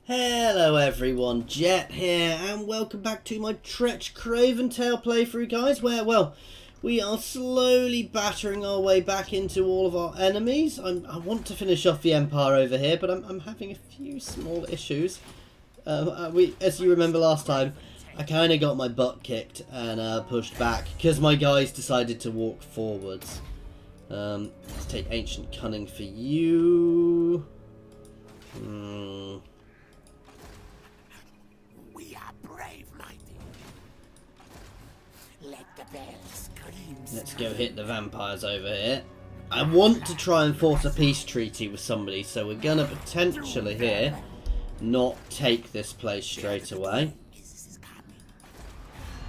Hello everyone, Jet here, and welcome back to my Tretch Craventail playthrough, guys, where, well, we are slowly battering our way back into all of our enemies. I want to finish off the Empire over here, but I'm having a few small issues. As you remember last time, I kind of got my butt kicked and pushed back, because my guys decided to walk forwards. Let's take Ancient Cunning for you. Let's go hit the vampires over here. I want to try and force a peace treaty with somebody, so we're going to potentially here not take this place straight away.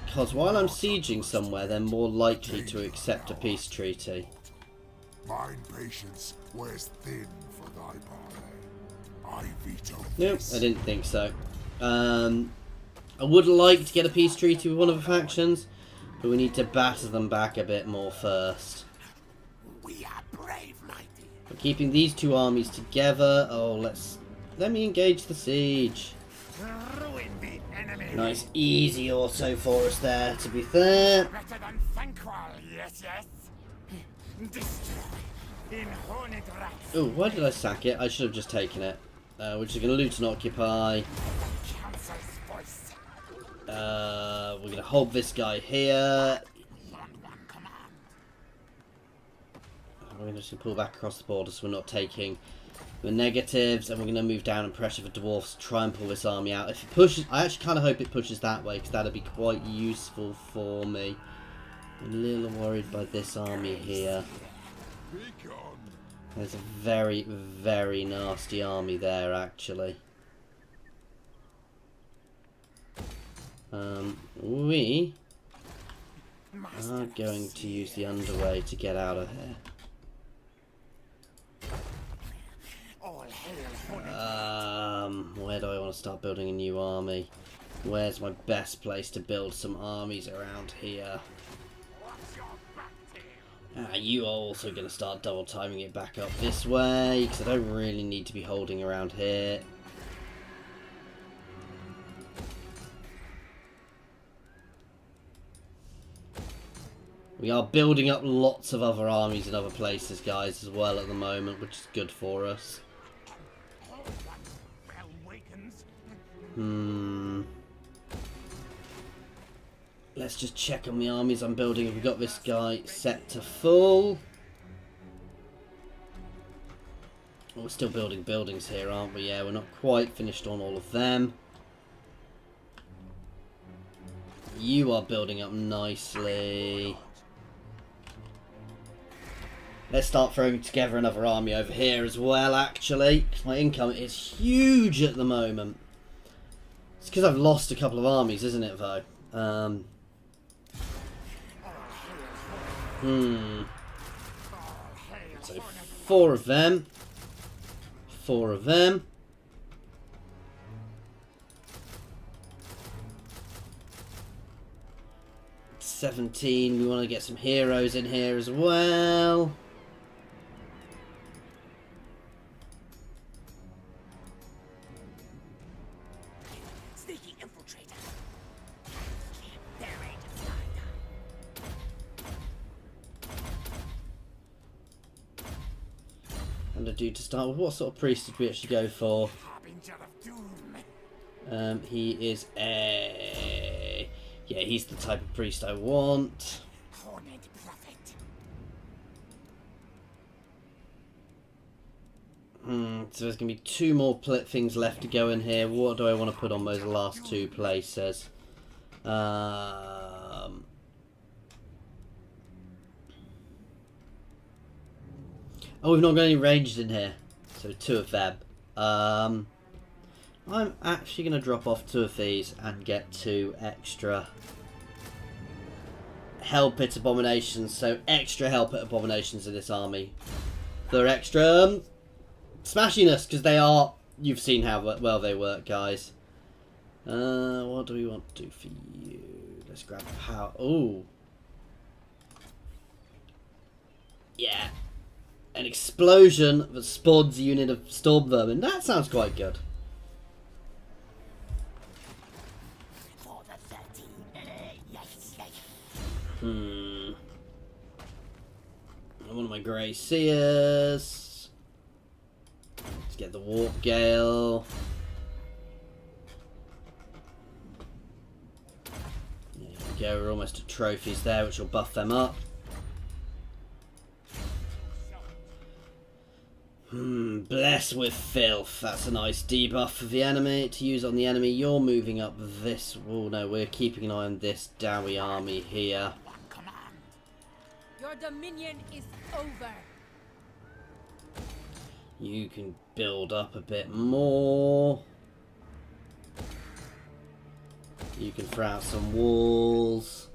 Because while I'm sieging somewhere, they're more likely to accept a peace treaty. Mine patience wears thin for thy parley. I veto Nope, this. I didn't think so. I would like to get a peace treaty with one of the factions, but we need to batter them back a bit more first. We are brave, mighty. We're keeping these two armies together. Oh, let me engage the siege. Ruin the enemy. Nice, easy auto for us there, to be fair. Better than Thanquil, yes. Destroy in horned rats. Oh, why did I sack it? I should have just taken it. We're just going to loot and occupy. Council's voice. We're going to hold this guy here. We're going to just pull back across the border so we're not taking the negatives, and we're going to move down and pressure the dwarfs to try and pull this army out. If it pushes, I actually kind of hope it pushes that way, because that'd be quite useful for me. I'm a little worried by this army here. There's a very, very nasty army there, actually. We are going to use the underway to get out of here. Where do I want to start building a new army? Where's my best place to build some armies around here? You are also going to start double timing it back up this way, because I don't really need to be holding around here. We are building up lots of other armies in other places, guys, as well at the moment, which is good for us. Let's just check on the armies I'm building. We've got this guy set to full. Oh, we're still building buildings here, aren't we? Yeah, we're not quite finished on all of them. You are building up nicely. Let's start throwing together another army over here as well, actually. My income is huge at the moment. It's because I've lost a couple of armies, isn't it, though? So 4 of them. 4 of them. $17. We want to get some heroes in here as well. Sneaky infiltrator. And I do to start with. What sort of priest did we actually go for? He is a... Yeah, he's the type of priest I want. So there's going to be 2 more things left to go in here. What do I want to put on those last 2 places? Oh, we've not got any ranged in here. So 2 of them. I'm actually going to drop off 2 of these and get 2 extra Hell Pit Abominations. So extra Hell Pit Abominations in this army. They're extra smashiness, because they are... You've seen how well they work, guys. What do we want to do for you? Let's grab power. Ooh. Yeah. An explosion that spawns a unit of storm vermin. That sounds quite good. One of my Grey Seers. Let's get the Warp Gale. There we go, we're almost at trophies there, which will buff them up. Bless with Filth. That's a nice debuff for the enemy to use on the enemy. You're moving up this. Oh no, we're keeping an eye on this Dowie army here. Your dominion is over. You can build up a bit more. You can throw out some walls.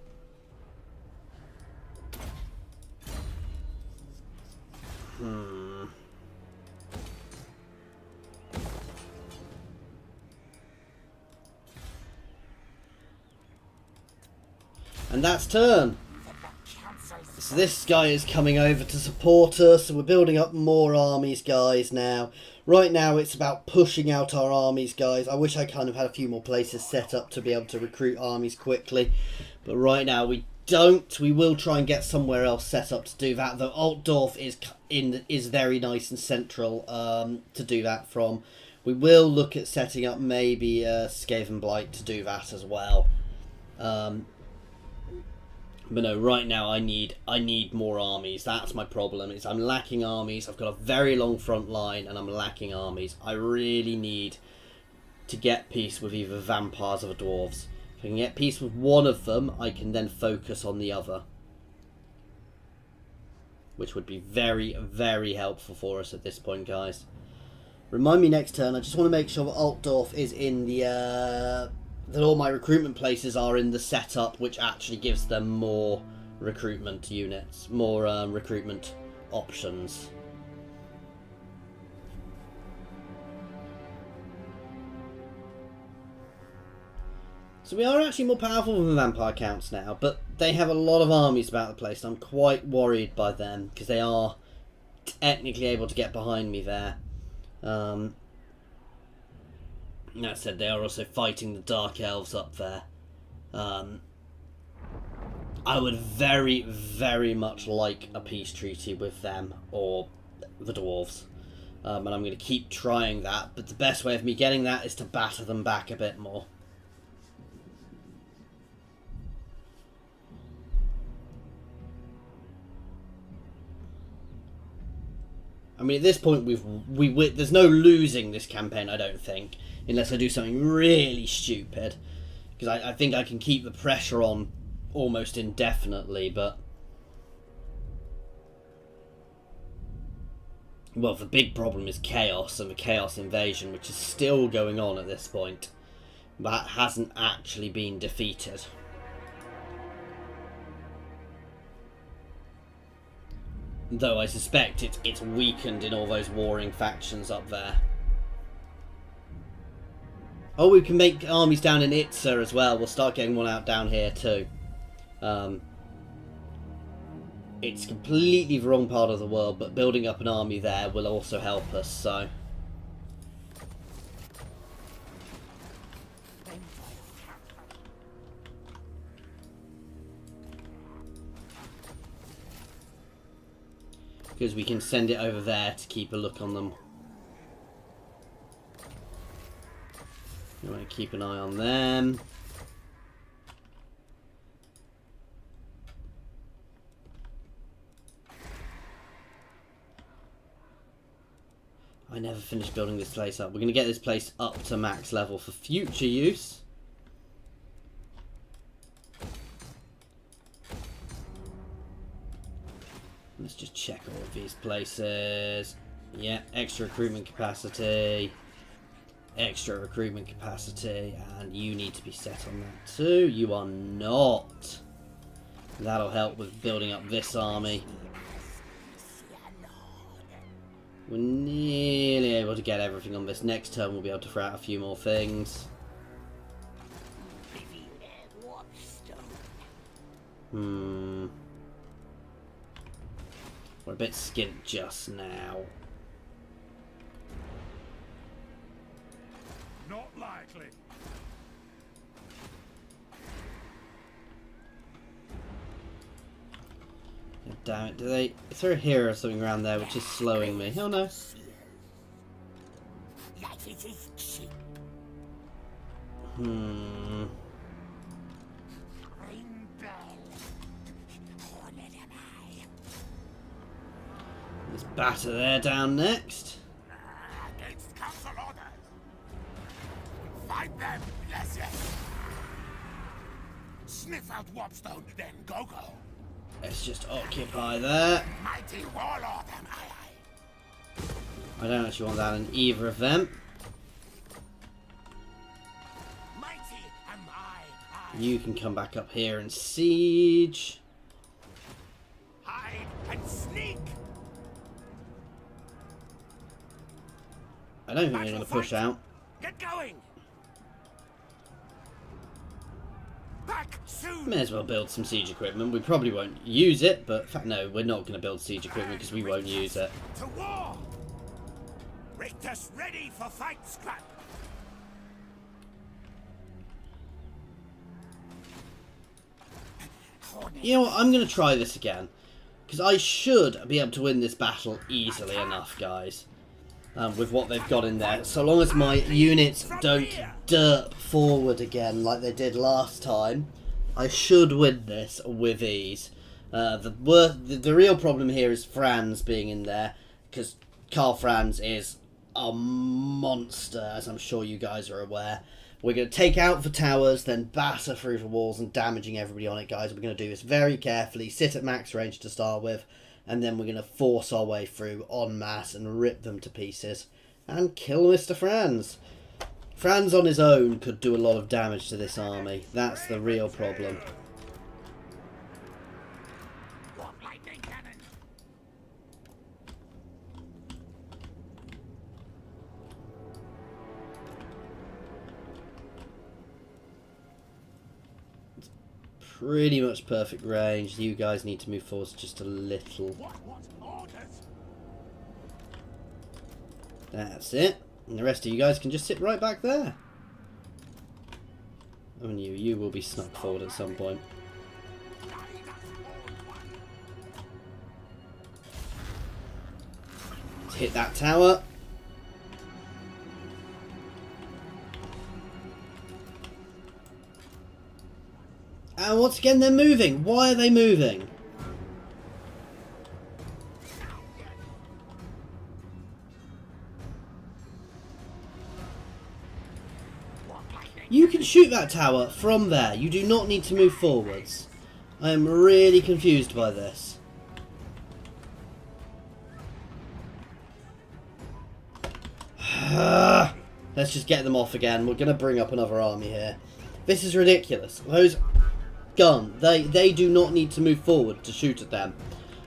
And that's turn. So this guy is coming over to support us. So we're building up more armies, guys, now. Right now it's about pushing out our armies, guys. I wish I kind of had a few more places set up to be able to recruit armies quickly. But right now we don't. We will try and get somewhere else set up to do that. Though Altdorf is very nice and central to do that from. We will look at setting up maybe Skaven Blight to do that as well. But no, right now I need more armies. That's my problem. Is I'm lacking armies. I've got a very long front line and I'm lacking armies. I really need to get peace with either vampires or dwarves. If I can get peace with one of them, I can then focus on the other. Which would be very, very helpful for us at this point, guys. Remind me next turn. I just want to make sure that Altdorf is in the... that all my recruitment places are in the setup, which actually gives them more recruitment units, more recruitment options. So we are actually more powerful than the vampire counts now, but they have a lot of armies about the place. I'm quite worried by them because they are technically able to get behind me there. That said, they are also fighting the Dark Elves up there. I would very, very much like a peace treaty with them or the Dwarves. And I'm going to keep trying that, but the best way of me getting that is to batter them back a bit more. I mean, at this point, there's no losing this campaign, I don't think. Unless I do something really stupid. Because I think I can keep the pressure on almost indefinitely, but... Well, the big problem is Chaos and the Chaos Invasion, which is still going on at this point. That hasn't actually been defeated. Though I suspect it's weakened in all those warring factions up there. Oh, we can make armies down in Itza as well. We'll start getting one out down here too. It's completely the wrong part of the world, but building up an army there will also help us, so... Because we can send it over there to keep a look on them. You want to keep an eye on them. I never finished building this place up. We're going to get this place up to max level for future use. Let's just check all of these places. Yeah, extra recruitment capacity. Extra recruitment capacity, and you need to be set on that too. You are not. That'll help with building up this army. We're nearly able to get everything on this. Next turn we'll be able to throw out a few more things. We're a bit skint just now. Not likely. Damn it, is there a hero or something around there which is slowing me? Oh no. There's batter there down next. Against council orders. Fight them, yes, yes. Sniff out Warpstone, then go. Let's just occupy there. Mighty warlord am I. I don't actually want that in either of them. Mighty am I. You can come back up here and siege. Hide and sneak. I don't think they're going to push out. Get going. Back soon. May as well build some siege equipment. We probably won't use it, but in fact, no, we're not going to build siege equipment because we won't use it. To war. Rictus ready for fight, scrap. You know what? I'm going to try this again because I should be able to win this battle easily enough, guys. With what they've got in there, so long as my units don't derp forward again like they did last time, I should win this with ease. The real problem here is Franz being in there, because Karl Franz is a monster, as I'm sure you guys are aware. We're going to take out the towers, then batter through the walls and damaging everybody on it, guys. We're going to do this very carefully, sit at max range to start with, and then we're going to force our way through en masse and rip them to pieces and kill Mr. Franz. Franz on his own could do a lot of damage to this army. That's the real problem. Pretty much perfect range. You guys need to move forward just a little. That's it. And the rest of you guys can just sit right back there. Oh, and you will be snuck forward at some point. Let's hit that tower. And once again, they're moving. Why are they moving? You can shoot that tower from there. You do not need to move forwards. I am really confused by this. Let's just get them off again. We're going to bring up another army here. This is ridiculous. Those gun, they do not need to move forward to shoot at them.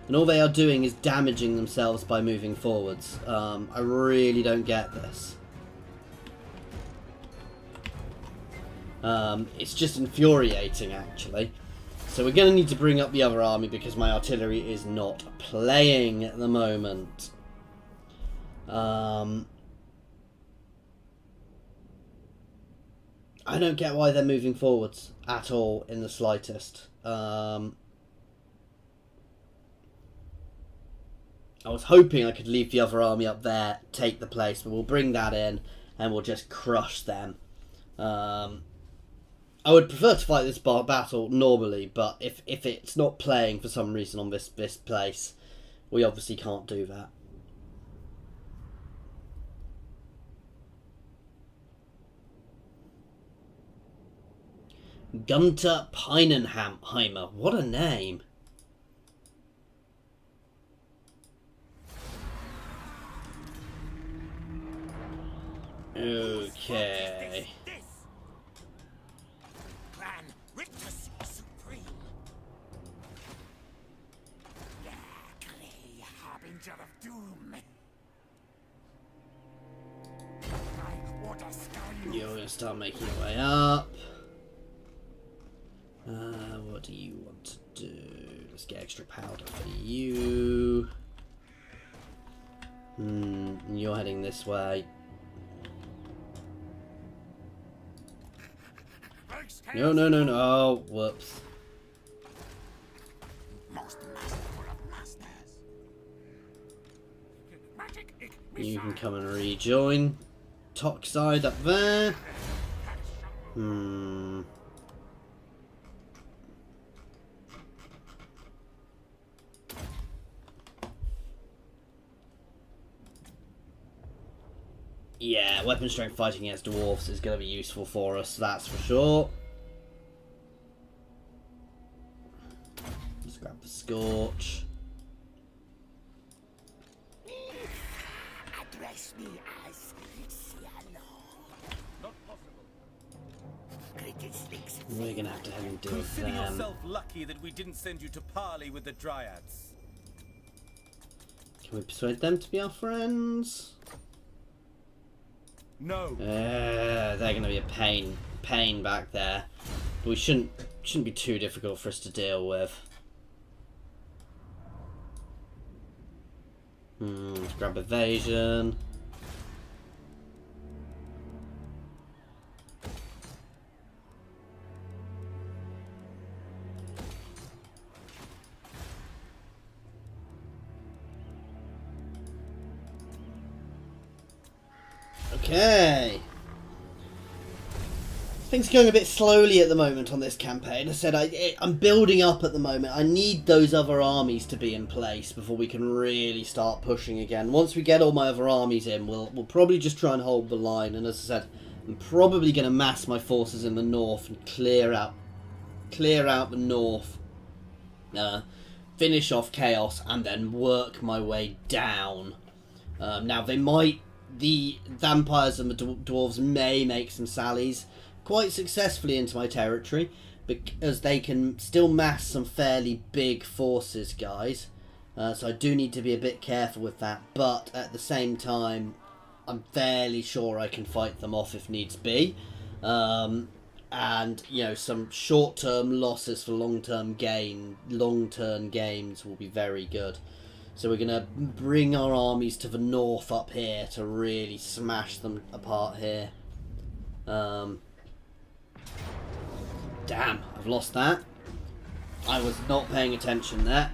And all they are doing is damaging themselves by moving forwards. I really don't get this. It's just infuriating, actually. So we're going to need to bring up the other army because my artillery is not playing at the moment. I don't get why they're moving forwards at all in the slightest. I was hoping I could leave the other army up there, take the place, but we'll bring that in and we'll just crush them. I would prefer to fight this battle normally, but if it's not playing for some reason on this place, we obviously can't do that. Gunter Peinenheimer. What a name. Okay. Clan Rictus supreme. Clay, harbinger of doom. I order scour you. You're going to start making your way up. What do you want to do? Let's get extra powder for you. You're heading this way. No. Oh, whoops. Most masterful of You can come and rejoin. Toxide up there. Yeah, weapon strength fighting against dwarves is going to be useful for us, that's for sure. Let's grab the Scorch. Address me as Ciano. Not possible. We're going to have to head and deal with Consider them. yourself lucky that we didn't send you to parley with the Dryads. Can we persuade them to be our friends? No. They're going to be a pain back there. But we shouldn't be too difficult for us to deal with. Let's grab evasion. Okay. Things are going a bit slowly at the moment on this campaign. I said I'm building up at the moment. I need those other armies to be in place before we can really start pushing again. Once we get all my other armies in, we'll probably just try and hold the line. And as I said, I'm probably going to mass my forces in the north and clear out the north. Finish off Chaos and then work my way down. Now the vampires and the dwarves may make some sallies quite successfully into my territory, because they can still mass some fairly big forces, guys. So I do need to be a bit careful with that, but at the same time, I'm fairly sure I can fight them off if needs be. And, you know, some short-term losses for long-term gains will be very good. So we're going to bring our armies to the north up here to really smash them apart here. Damn, I've lost that. I was not paying attention there.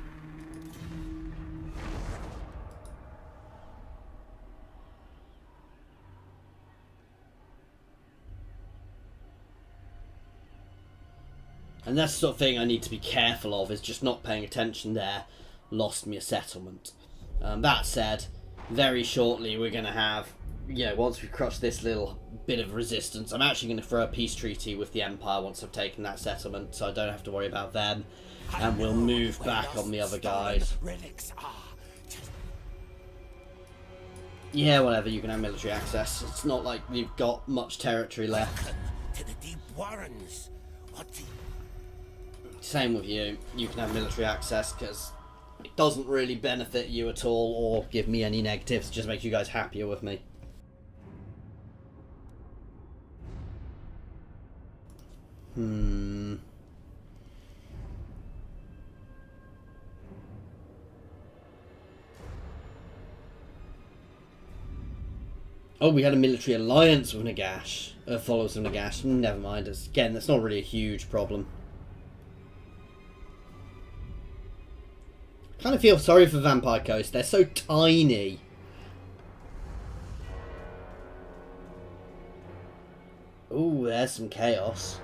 And that's the sort of thing I need to be careful of, is just not paying attention there. Lost me a settlement. That said, very shortly we're going to have, you know, once we crush this little bit of resistance, I'm actually going to throw a peace treaty with the Empire once I've taken that settlement, so I don't have to worry about them. And we'll move back on the other guys. Yeah, whatever, you can have military access. It's not like you've got much territory left. To the deep warrens. What the... Same with you. You can have military access because it doesn't really benefit you at all or give me any negatives. It just makes you guys happier with me. Oh, we had a military alliance with Nagash. Followers of Nagash. Never mind. Again, that's not really a huge problem. Kind of feel sorry for Vampire Coast. They're so tiny. Ooh, there's some chaos.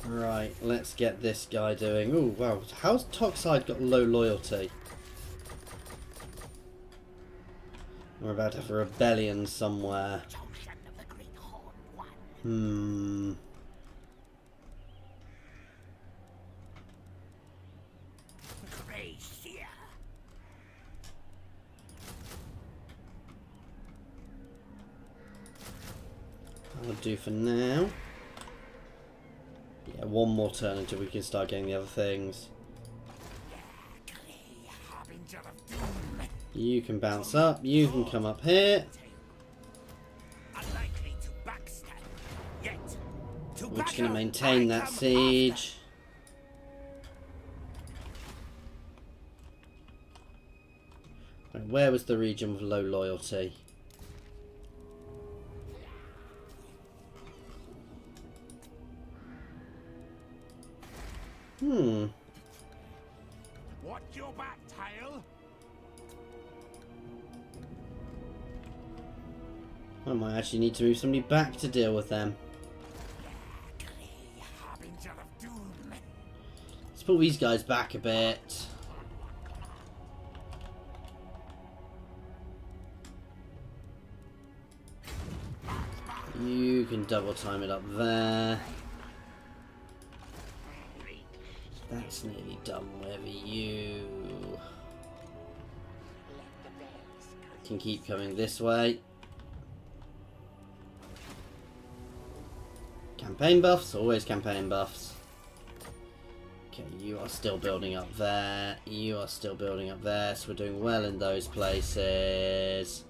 Right, let's get this guy doing. Ooh, wow. How's Toxide got low loyalty? We're about to have a rebellion somewhere. That'll do for now. Yeah, one more turn until we can start getting the other things. You can bounce up, you can come up here. We're just going to maintain that siege. where was the region with low loyalty? Watch your back, tail. I might actually need to move somebody back to deal with them. Harbinger of doom. Let's pull these guys back a bit. You can double time it up there. That's nearly done with you. Can keep coming this way. Campaign buffs, always campaign buffs. Okay, you are still building up there. You are still building up there, so we're doing well in those places.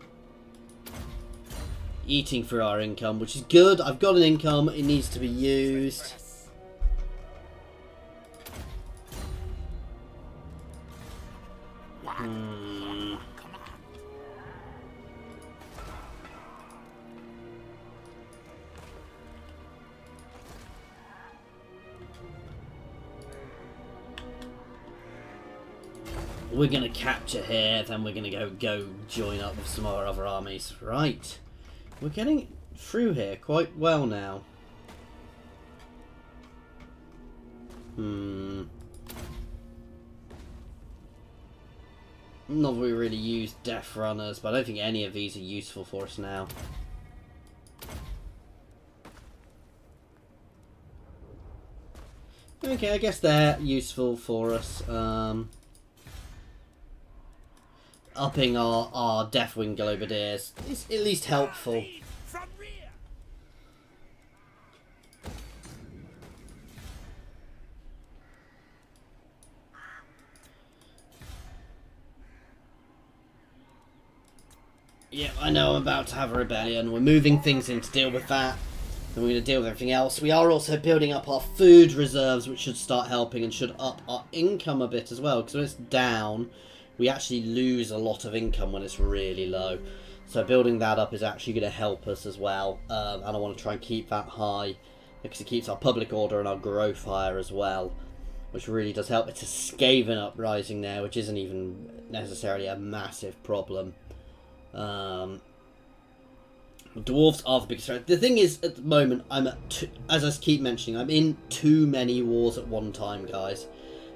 Eating for our income, which is good. I've got an income, it needs to be used. We're going to capture here, then we're going to go join up with some of our other armies. Right. We're getting through here quite well now. Not that we really use Death Runners, but I don't think any of these are useful for us now. Okay, I guess they're useful for us. Upping our Deathwing Globadiers is at least helpful. From rear. Yeah, I know I'm about to have a rebellion. We're moving things in to deal with that. And we're going to deal with everything else. We are also building up our food reserves, which should start helping and should up our income a bit as well. Because when it's down, we actually lose a lot of income when it's really low. So building that up is actually going to help us as well. And I want to try and keep that high, because it keeps our public order and our growth higher as well, which really does help. It's a Skaven uprising there, which isn't even necessarily a massive problem. Dwarves are the biggest threat. The thing is, at the moment, as I keep mentioning, I'm in too many wars at one time, guys,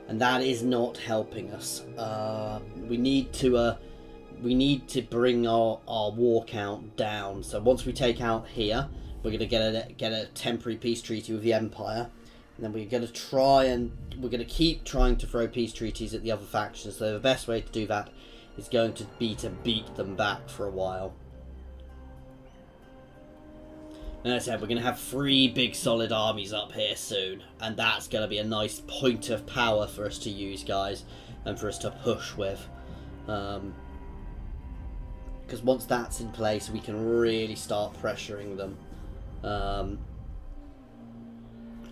and that is not helping us. We need to bring our war count down. So once we take out here, we're going to get a temporary peace treaty with the Empire, and then we're going to keep trying to throw peace treaties at the other factions. So the best way to do that is going to be to beat them back for a while. And as I said, we're going to have 3 big solid armies up here soon, and that's going to be a nice point of power for us to use, guys, and for us to push with. Because once that's in place, we can really start pressuring them. And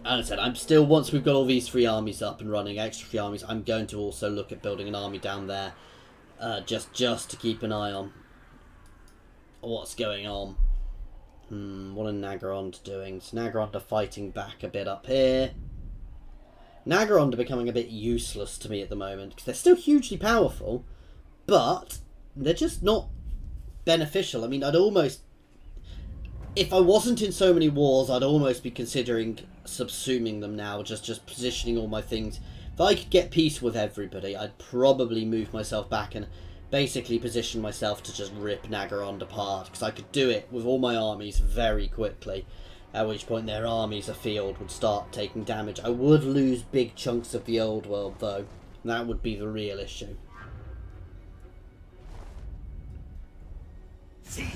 as I said, once we've got all these 3 armies up and running, extra 3 armies, I'm going to also look at building an army down there, just to keep an eye on what's going on. What are Nagarond doing? So Nagarond are fighting back a bit up here. Nagarond are becoming a bit useless to me at the moment, because they're still hugely powerful, but they're just not beneficial. I mean, I'd almost... If I wasn't in so many wars, I'd almost be considering subsuming them now, just positioning all my things. If I could get peace with everybody, I'd probably move myself back and basically position myself to just rip Nagarond apart, because I could do it with all my armies very quickly, at which point their armies afield would start taking damage. I would lose big chunks of the old world though, and that would be the real issue. See?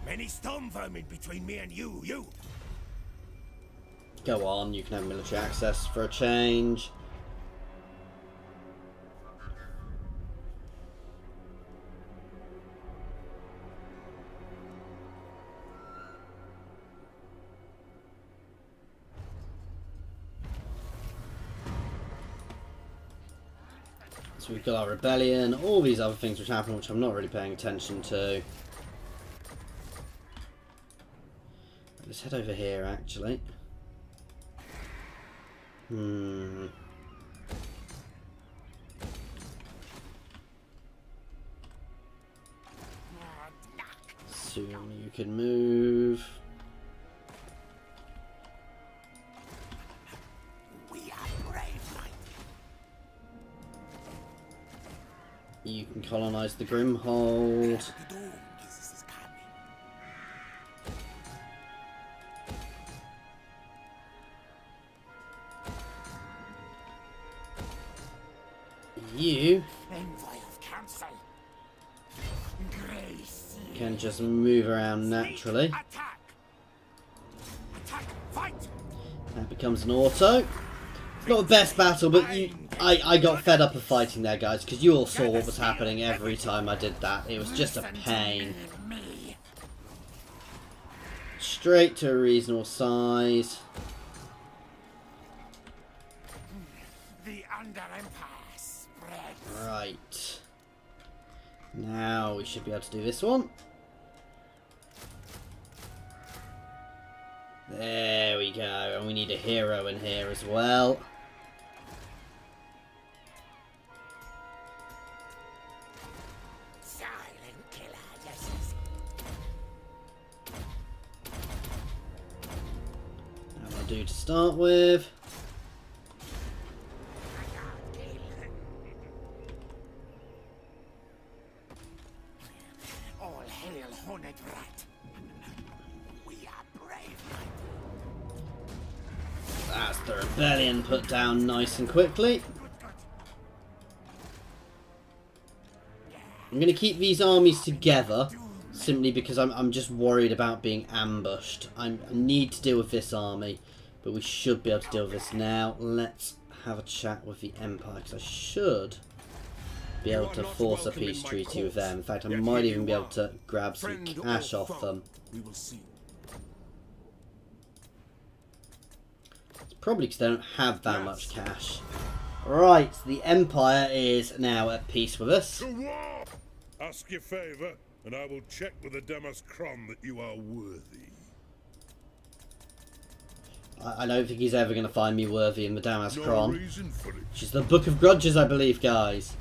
Many storm vermin between me and you. Go on, you can have military access for a change. So we've got our rebellion, all these other things which happen, which I'm not really paying attention to. Let's head over here, actually. Soon you can move. You can colonise the Grimhold. You can just move around naturally. That becomes an auto. Not the best battle, but I got fed up of fighting there, guys, because you all saw what was happening every time I did that. It was just a pain. Straight to a reasonable size. Right. Now we should be able to do this one. There we go. And we need a hero in here as well. That'll do to start with. That's the rebellion put down nice and quickly. I'm going to keep these armies together simply because I'm just worried about being ambushed. I need to deal with this army, but we should be able to deal with this now. Let's have a chat with the Empire, because I should be able to force a peace treaty with them. In fact, I might even be able to grab some cash off them. We will see. Probably because they don't have that much cash. Right, the Empire is now at peace with us. To war! Ask your favour, and I will check with the Damas Crom that you are worthy. I don't think he's ever going to find me worthy in the Damas No Crom. reason for it. Which is the Book of Grudges, I believe, guys.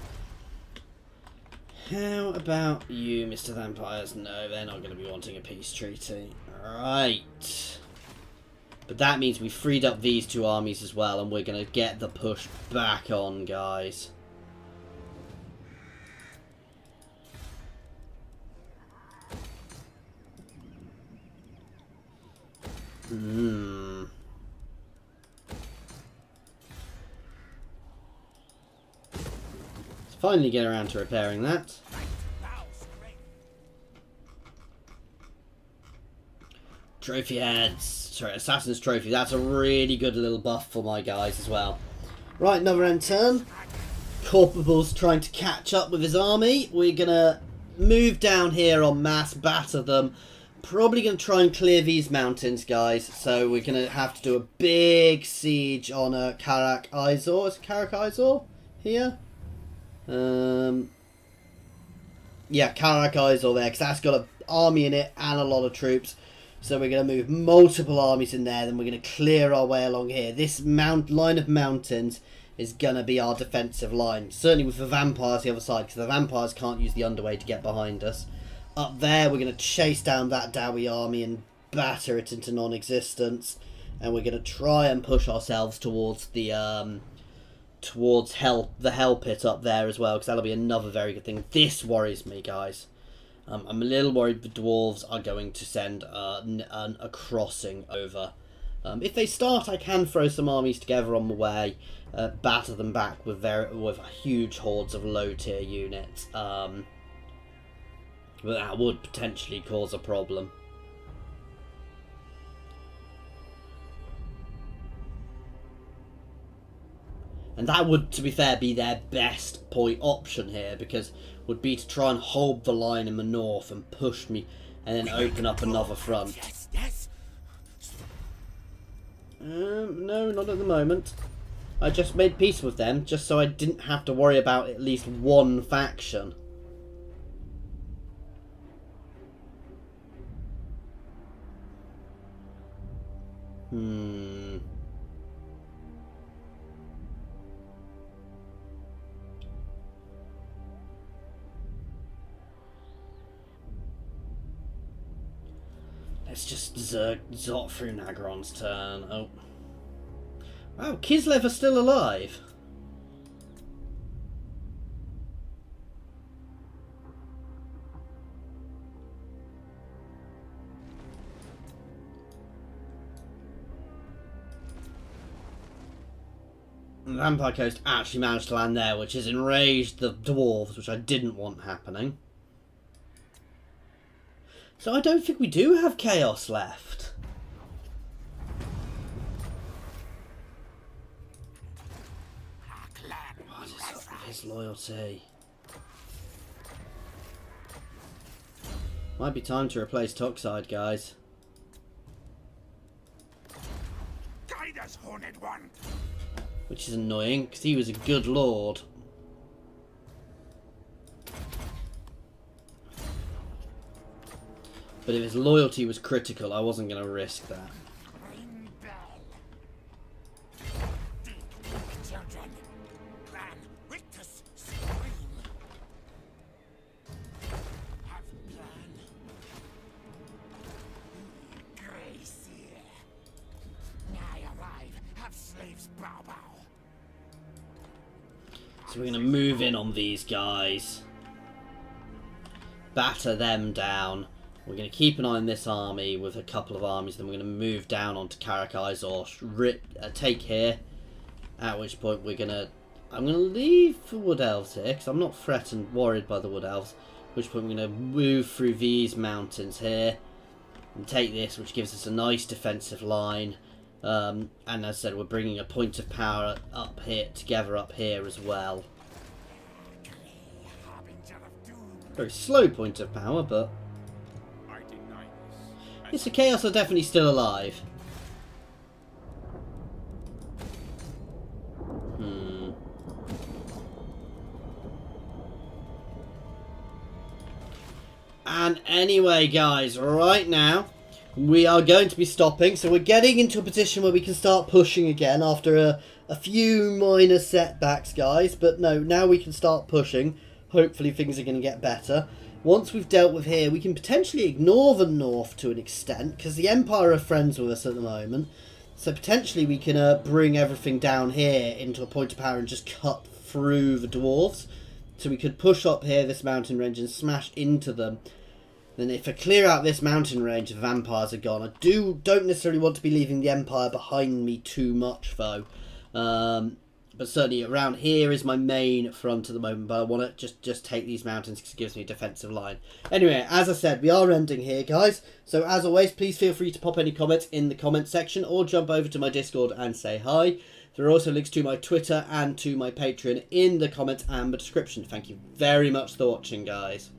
How about you, Mr. Vampires? No, they're not going to be wanting a peace treaty. Right. But that means we freed up these two armies as well, and we're going to get the push back on, guys. Let's finally get around to repairing that. Trophy heads. Sorry, Assassin's Trophy. That's a really good little buff for my guys as well. Right, another end turn. Corporal's trying to catch up with his army. We're going to move down here en masse, batter them. Probably going to try and clear these mountains, guys. So we're going to have to do a big siege on Karak Izor. Is it Karak Izor here? Yeah, Karak Izor there, because that's got an army in it and a lot of troops. So we're going to move multiple armies in there, then we're going to clear our way along here. This line of mountains is going to be our defensive line. Certainly with the vampires the other side, because the vampires can't use the underway to get behind us. Up there, we're going to chase down that Dowie army and batter it into non-existence. And we're going to try and push ourselves towards the hell pit up there as well, because that'll be another very good thing. This worries me, guys. I'm a little worried the dwarves are going to send a crossing over. If they start, I can throw some armies together on the way, batter them back with huge hordes of low-tier units. But that would potentially cause a problem. And that would, to be fair, be their best point option here, because would be to try and hold the line in the north and push me and then open up another front. Yes, yes. No, not at the moment. I just made peace with them just so I didn't have to worry about at least one faction. Let's just zot through Nagron's turn. Oh. Wow, Kislev are still alive. The Vampire Coast actually managed to land there, which has enraged the dwarves, which I didn't want happening. So I don't think we do have chaos left. What is up with his loyalty? Might be time to replace Toxide, guys. Guide us, Horned One! Which is annoying, because he was a good lord. But if his loyalty was critical, I wasn't going to risk that. Ring bell. Deep children. Ran Rictus scream. Have plan. Gracie. I arrive. Have slaves bow bow. So we're going to move in on these guys. Batter them down. We're going to keep an eye on this army with a couple of armies. Then we're going to move down onto Karakai's or take here. At which point we're going to... I'm going to leave for Wood Elves here because I'm not threatened, worried by the Wood Elves. At which point we're going to move through these mountains here. And take this, which gives us a nice defensive line. And as I said, we're bringing a point of power up here, together up here as well. Very slow point of power, but... Yes, the Chaos are definitely still alive. And anyway, guys, right now we are going to be stopping. So we're getting into a position where we can start pushing again after a few minor setbacks, guys. But no, now we can start pushing. Hopefully things are going to get better. Once we've dealt with here, we can potentially ignore the north to an extent, because the Empire are friends with us at the moment. So potentially we can bring everything down here into a point of power and just cut through the dwarves. So we could push up here this mountain range and smash into them. Then if I clear out this mountain range, the vampires are gone. I don't necessarily want to be leaving the Empire behind me too much, though. But certainly around here is my main front at the moment. But I want to just take these mountains because it gives me a defensive line. Anyway, as I said, we are ending here, guys. So as always, please feel free to pop any comments in the comments section or jump over to my Discord and say hi. There are also links to my Twitter and to my Patreon in the comments and the description. Thank you very much for watching, guys.